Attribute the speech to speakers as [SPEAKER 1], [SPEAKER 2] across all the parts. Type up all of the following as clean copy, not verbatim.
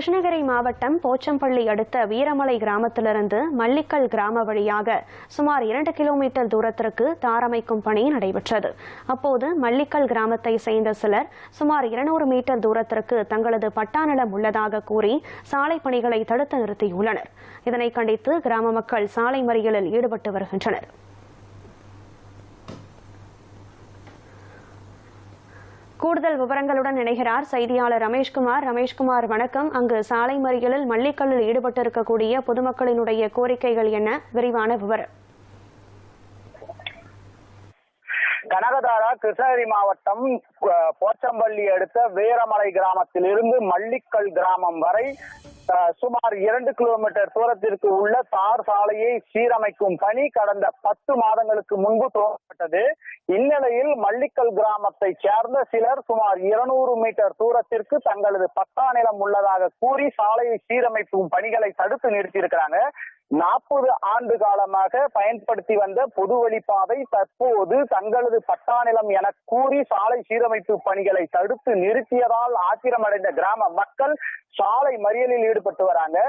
[SPEAKER 1] கிருஷ்ணகிரி மாவட்டம் போச்சம்பள்ளி அடுத்த வீரமலை கிராமத்திலிருந்து மல்லிக்கல் கிராம வழியாக சுமார் 2 கிலோமீட்டர் தூரத்திற்கு தார் அமைக்கும் பணி நடைபெற்றது. அப்போது மல்லிக்கல் கிராமத்தை சேர்ந்த சிலர் சுமார் 200 மீட்டர் தூரத்திற்கு தங்களது பட்டா நிலம் உள்ளதாக கூறி சாலை பணிகளை தடுத்து நிறுத்தியுள்ளனர். இதனை கண்டித்து கிராம மக்கள் சாலை மறியலில் ஈடுபட்டு வருகின்றனர். கூடுதல் விவரங்களுடன் இணைகிறார் செய்தியாளர் ரமேஷ்குமார். ரமேஷ்குமார், வணக்கம். அங்கு சாலை மறியலில் மல்லிக்கல்லில் ஈடுபட்டிருக்கக்கூடிய பொதுமக்களினுடைய கோரிக்கைகள் என்ன? விரிவான விவரம்.
[SPEAKER 2] கனகதாரா கிருஷ்ணகிரி மாவட்டம் போச்சம்பள்ளி அடுத்த வீரமலை கிராமத்திலிருந்து மல்லிக்கல் கிராமம் வரை சுமார் 2 கிலோமீட்டர் தூரத்திற்கு உள்ள தார் சாலையை சீரமைக்கும் பணி கடந்த 10 மாதங்களுக்கு முன்பு துவங்கப்பட்டது. இந்நிலையில் மல்லிக்கல் கிராமத்தை சேர்ந்த சிலர் சுமார் 200 மீட்டர் தூரத்திற்கு தங்களது பட்டா நிலம் உள்ளதாக கூறி சாலையை சீரமைக்கும் பணிகளை தடுத்து நிறுத்தியிருக்கிறாங்க. 40 ஆண்டு காலமாக பயன்படுத்தி வந்த பொதுவழிப்பாதை தற்போது தங்களது பட்டா நிலம் என கூறி சாலை சீரமைப்பு பணிகளை தடுத்து நிறுத்தியதால் ஆத்திரமடைந்த கிராம மக்கள் சாலை மறியலில் ஈடுபட்டு வராங்க.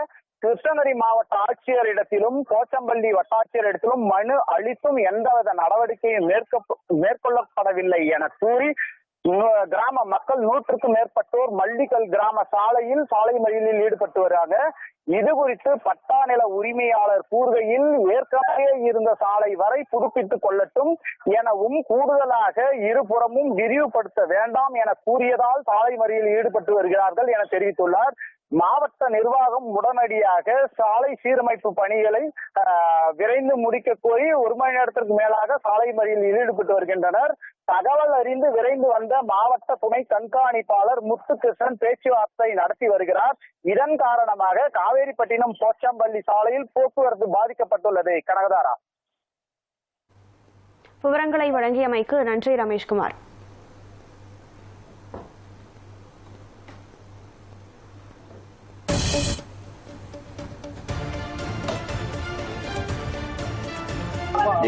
[SPEAKER 2] கிருஷ்ணகிரி மாவட்ட ஆட்சியரிடத்திலும் போச்சம்பள்ளி வட்டாட்சியரிடத்திலும் மனு அளித்தும் எந்தவித நடவடிக்கையும் மேற்கொள்ளப்படவில்லை என கூறி கிராம மக்கள் 100க்கும் மேற்பட்டோர் மல்லிக்கல் கிராம சாலையில் சாலை மறியலில் ஈடுபட்டு வராங்க. இது குறித்து பட்டா நில உரிமையாளர் கூறுகையில் ஏற்கனவே இருந்த சாலை வரை புதுப்பித்துக் கொள்ளட்டும் எனவும் கூடுதலாக இருபுறமும் விரிவுபடுத்த வேண்டாம் என கூறியதால் சாலை மறியலில் ஈடுபட்டு வருகிறார்கள் என தெரிவித்துள்ளார். மாவட்ட நிர்வாகம் உடனடியாக சாலை சீரமைப்பு பணிகளை விரைந்து முடிக்க கோரி 1 மணி நேரத்திற்கு மேலாக சாலை மறியலில் ஈடுபட்டு வருகின்றனர். தகவல் அறிந்து விரைந்து வந்த மாவட்ட துணை கண்காணிப்பாளர் முத்துகிருஷ்ணன் பேச்சுவார்த்தை நடத்தி வருகிறார். இதன் காரணமாக காவேரிப்பட்டினம் போச்சம்பள்ளி சாலையில் போக்குவரத்து பாதிக்கப்பட்டுள்ளது. கனகதாரா,
[SPEAKER 1] விவரங்களை வழங்கியமைக்கு நன்றி ரமேஷ்குமார்.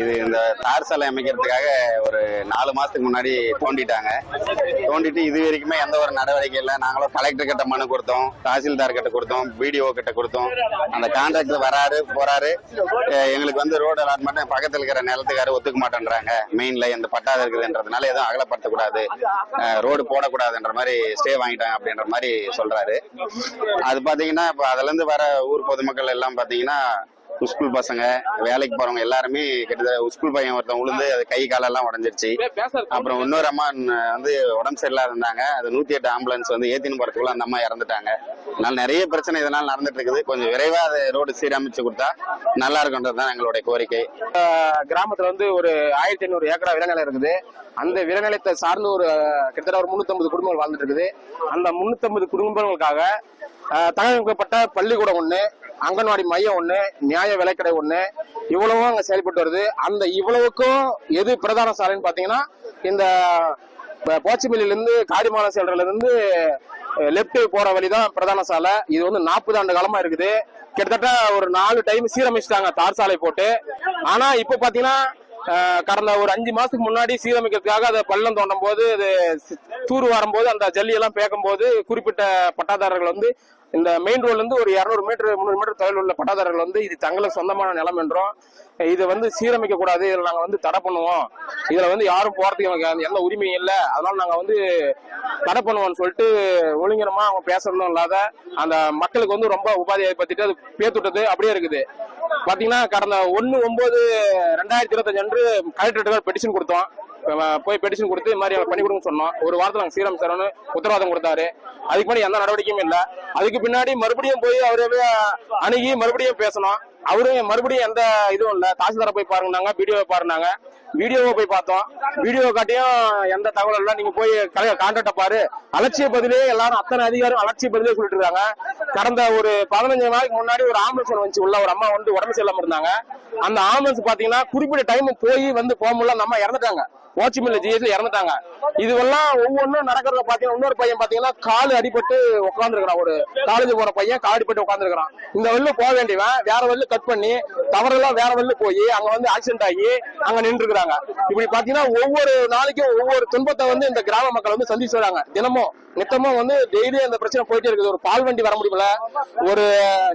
[SPEAKER 3] இது இந்த தார் சாலை அமைக்கிறதுக்காக ஒரு 4 மாசத்துக்கு முன்னாடி தோண்டிட்டு இது வரைக்குமே எந்த ஒரு நடவடிக்கை இல்லை. நாங்களும் கலெக்டர் கிட்ட மனு கொடுத்தோம், தாசில்தார் கிட்ட கொடுத்தோம், பிடிஓ கிட்ட கொடுத்தோம். அந்த கான்ட்ராக்டர் வராரு போறாரு. எங்களுக்கு வந்து ரோடு அலாட்மெண்ட் பக்கத்தில் இருக்கிற நிலத்துக்காரு ஒத்துக்க மாட்டேன்றாங்க. மெயின்ல இந்த பட்டாத இருக்குதுன்றதுனால எதுவும் அகலப்படுத்தக்கூடாது, ரோடு போடக்கூடாதுன்ற மாதிரி ஸ்டே வாங்கிட்டாங்க அப்படின்ற மாதிரி சொல்றாரு. அது பாத்தீங்கன்னா இப்ப அதுல இருந்து வர ஊர் பொதுமக்கள் எல்லாம் பாத்தீங்கன்னா ஸ்கூல் பசங்க, வேலைக்கு போறவங்க எல்லாருமே கிட்டத்தட்ட ஸ்கூல் பையன் ஒருத்தன் உளுந்து அது கை காலெல்லாம் உடஞ்சிருச்சு. அப்புறம் இன்னொரு அம்மா வந்து உடம்பு சரியில்லாத இருந்தாங்க. அது 108 ஆம்புலன்ஸ் வந்து ஏத்தின்னு போறதுக்குள்ள அந்த அம்மா இறந்துட்டாங்க. அதனால நிறைய பிரச்சனை இதனால நடந்துட்டு இருக்குது. கொஞ்சம் விரைவா அதை ரோடு சீரமைச்சு கொடுத்தா நல்லா இருக்கும்ன்றதுதான் எங்களுடைய கோரிக்கை.
[SPEAKER 4] கிராமத்துல வந்து ஒரு 1500 ஏக்கரா விளைநிலம் இருக்குது. அந்த விளைநிலத்தை சார்ந்து கிட்டத்தட்ட ஒரு 350 குடும்பங்கள் வாழ்ந்துட்டு இருக்குது. அந்த 350 குடும்பங்களுக்காக தகவமைக்கப்பட்ட பள்ளிக்கூடம் 1, அங்கன்வாடி மையம் 1, நியாய விலைக்கடை 1, இவ்வளவும் அங்க செயல்பட்டு வருது. அந்த இவ்வளவுக்கும் எது பிரதான சாலைன்னு பாத்தீங்கன்னா இந்த போச்சம்பள்ளியில இருந்து காடிமாலை செல்றதுல இருந்து லெப்ட் போற வழிதான் பிரதான சாலை. இது வந்து 40 ஆண்டு காலமா இருக்குது. கிட்டத்தட்ட ஒரு 4 டைம் சீரமைச்சிட்டாங்க தார் சாலை போட்டு. ஆனா இப்ப பாத்தீங்கன்னா கடந்த ஒரு 5 மாசத்துக்கு முன்னாடி சீரமைக்கிறதுக்காக அதை பள்ளம் தோண்டும் போது, அது தூர் வரும்போது, அந்த ஜல்லி எல்லாம் பேக்கும் போது குறிப்பிட்ட பட்டாதாரர்கள் வந்து இந்த மெயின் ரோட்ல இருந்து ஒரு 200 மீட்டர் 300 மீட்டர் தொலைவில் உள்ள பட்டாதாரர்கள் வந்து இது தங்களுக்கு சொந்தமான நிலம் என்றும் இதை வந்து சீரமைக்க கூடாது, இதுல நாங்க வந்து தடை பண்ணுவோம், இதுல வந்து யாரும் போறதுக்கு எந்த உரிமையும் இல்லை, அதனால நாங்க வந்து தடை பண்ணுவோம்னு சொல்லிட்டு ஒழுங்கினமா அவங்க பேசுறதும் இல்லாத அந்த மக்களுக்கு வந்து ரொம்ப உபாதியை பத்திட்டு அது பேத்துட்டது அப்படியே இருக்குது. பாத்தீங்கன்னா கடந்த 1/9/2025 அன்று கலெக்டர் பெட்டிஷன் கொடுத்தோம். போய் பெட்டிஷன் கொடுத்து இது மாதிரி பண்ணி கொடுங்க சொன்னோம். ஒரு வாரத்தில் நாங்கள் சீரமைச்சோம்னு உத்தரவாதம் கொடுத்தாரு. அதுக்கு முன்னாடி எந்த நடவடிக்கையும் இல்லை. அதுக்கு பின்னாடி மறுபடியும் போய் அவரவே அணுகி மறுபடியும் பேசணும். அவரும் மறுபடியும் எந்த இதுவும் இல்லை. தாசில்தாரை போய் பாருங்க, வீடியோவை பாருங்க, வீடியோவை போய் பார்த்தோம். வீடியோ காட்டியும் எந்த தகவல் இல்லை. நீங்க போய் கான்டாக்ட பாரு, அலட்சிய பதிலே எல்லாரும் அத்தனை அதிகாரம் அலட்சிய பதிலே சொல்லிட்டு இருக்காங்க. கடந்த ஒரு 15 நாளைக்கு முன்னாடி ஒரு ஆம்புலன்ஸ் வந்துச்சு. உள்ள ஒரு அம்மா வந்து உடம்பு சரியில்லாம இருந்தாங்க. அந்த ஆம்புலன்ஸ் பாத்தீங்கன்னா குறிப்பிட்ட டைம் போய் வந்து போக முடியல, அந்த அம்மா இறந்துட்டாங்க. போச்சம்பள்ளி ஜிஹெச்ல இறந்துட்டாங்க. இதுவெல்லாம் ஒவ்வொன்றும் நடக்கிறத பாத்தீங்கன்னா இன்னொரு பையன் பாத்தீங்கன்னா காலு அடிபட்டு உட்காந்துருக்கான். ஒரு காலேஜ் போற பையன் கால் அடிபட்டு உட்காந்துருக்கான். இந்த வழியில போக வேண்டியவன் வேற வழியில கட் பண்ணி தவறுலாம் வேற வழியில போய் அங்க வந்து ஆக்சிடென்ட் ஆகி அங்க நின்று இருக்கிறாங்க. இப்படி பாத்தீங்கன்னா ஒவ்வொரு நாளைக்கும் ஒவ்வொரு துன்பத்தை வந்து இந்த கிராம மக்கள் வந்து சந்திச்சு வராங்க. தினமும் நித்தமும் வந்து டெய்லி அந்த பிரச்சனை போயிட்டே இருக்குது. ஒரு பால் வண்டி வர முடியல, ஒரு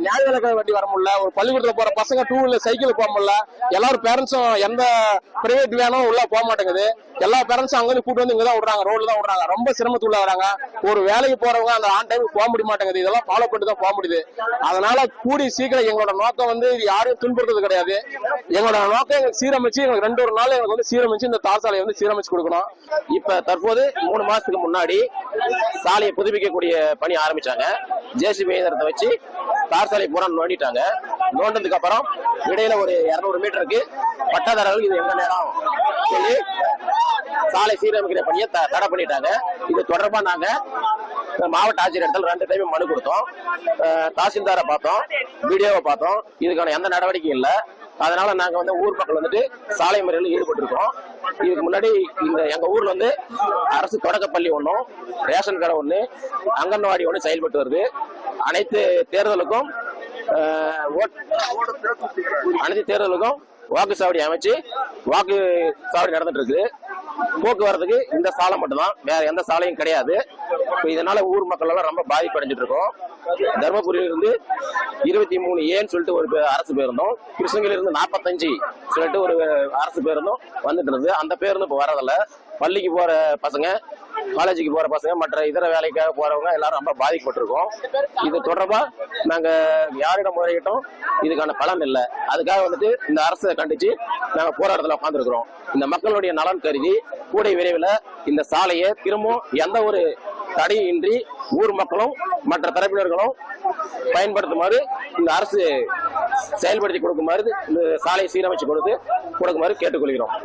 [SPEAKER 4] நியாய விலைக்கடை வண்டி வர முடியல, ஒரு பள்ளிக்கூடத்துல போற பசங்க 2 வீலர் சைக்கிள் போக முடியல. எல்லாரும் பேரண்ட்ஸும் எந்த பிரைவேட் வேனும் உள்ள போக மாட்டேங்குது. எல்லா பேரண்ட்ஸும் அங்கிருந்து கூட்டு வந்து இங்கதான் விடுறாங்க, ரோட்ல தான் விடுறாங்க. ரொம்ப சிரமத்துள்ள வராங்க. ஒரு வேலைக்கு போறவங்க அந்த ஆன் டைம் போக முடிய மாட்டேங்குது. இதெல்லாம் ஃபாலோ பண்ணி தான் போக முடியுது. அதனால கூடி சீக்கிரம் எங்களோட நோக்கம் வந்து இது யாரையும் துன்புறுத்துறது கிடையாது. எங்களோட நோக்கம் எங்களுக்கு சீரமைச்சு, எங்களுக்கு 2 நாள் எங்களுக்கு வந்து சீரமைச்சு இந்த தார் சாலையை வந்து சீரமைச்சு கொடுக்கணும்.
[SPEAKER 5] இப்ப தற்போது 3 மாசத்துக்கு முன்னாடி சாலையை புதுப்பிக்கக்கூடிய பணி ஆரம்பிச்சாங்க. ஜேசிபி இயந்திரத்தை வச்சு தார் சாலை பூரா நோண்டிட்டாங்க. நோண்டதுக்கு அப்புறம் இடையில ஒரு 200 மீட்டருக்கு பட்டாதாரர்கள் இது எங்க நேரம் சொல்லி சாலை சீரமைக்கிற பணியை தடை பண்ணிட்டாங்க. இது தொடர்பா நாங்க மாவட்ட ஆட்சியர் இடத்துல 2 டைம் மனு கொடுத்தோம். தாசில்தாரை பார்த்தோம், வீடியோவை பார்த்தோம். இதுக்கான எந்த நடவடிக்கையும் இல்லை. அதனால நாங்க வந்து ஊர் மக்கள் வந்துட்டு சாலை மறியலில் ஈடுபட்டு இருக்கோம். இதுக்கு முன்னாடி எங்க ஊர்ல வந்து அரசு தொடக்கப்பள்ளி ஒன்றும், ரேஷன் கடை ஒண்ணு, அங்கன்வாடி ஒண்ணு செயல்பட்டு வருது. அனைத்து தேர்தலுக்கும் வாக்கு சாவடி அமைச்சு வாக்கு சாவடி நடந்துட்டு இருக்கு. போக்குவரத்துக்கு இந்த சாலை மட்டும்தான், வேற எந்த சாலையும் கிடையாது. இதனால ஊர் மக்கள் எல்லாம் ரொம்ப பாதிப்பு அடைஞ்சிட்டு இருக்கோம். தர்மபுரியில இருந்து 23A சொல்லிட்டு ஒரு அரசு பேருந்தும், கிருஷ்ணகிரியில இருந்து 45 சொல்லிட்டு ஒரு அரசு பேருந்தும் வந்துட்டு இருந்தது. அந்த பேருந்து இப்ப வரதில்ல. பள்ளிக்கு போற பசங்க, காலேஜுக்கு போற பசங்க, மற்ற இதர வேலைக்காக போறவங்க எல்லாரும் ரொம்ப பாதிக்கப்பட்டிருக்கோம். இது தொடர்பா நாங்க யாரிடம் முறையிட்டோம், இதுக்கான பலன் இல்லை. அதுக்காக வந்துட்டு இந்த அரசை கண்டிச்சு நாங்க போராட்டத்துல உட்கார்ந்துருக்கிறோம். இந்த மக்களுடைய நலன் கருதி கூடை விரைவில் இந்த சாலையை திரும்பவும் எந்த ஒரு தடையும் இன்றி ஊர் மக்களும் மற்ற தரப்பினர்களும் பயன்படுத்துமாறு இந்த அரசு செயல்படுத்தி கொடுக்குமாறு, இந்த சாலையை சீரமைச்சு கொடுக்குமாறு கேட்டுக்கொள்கிறோம்.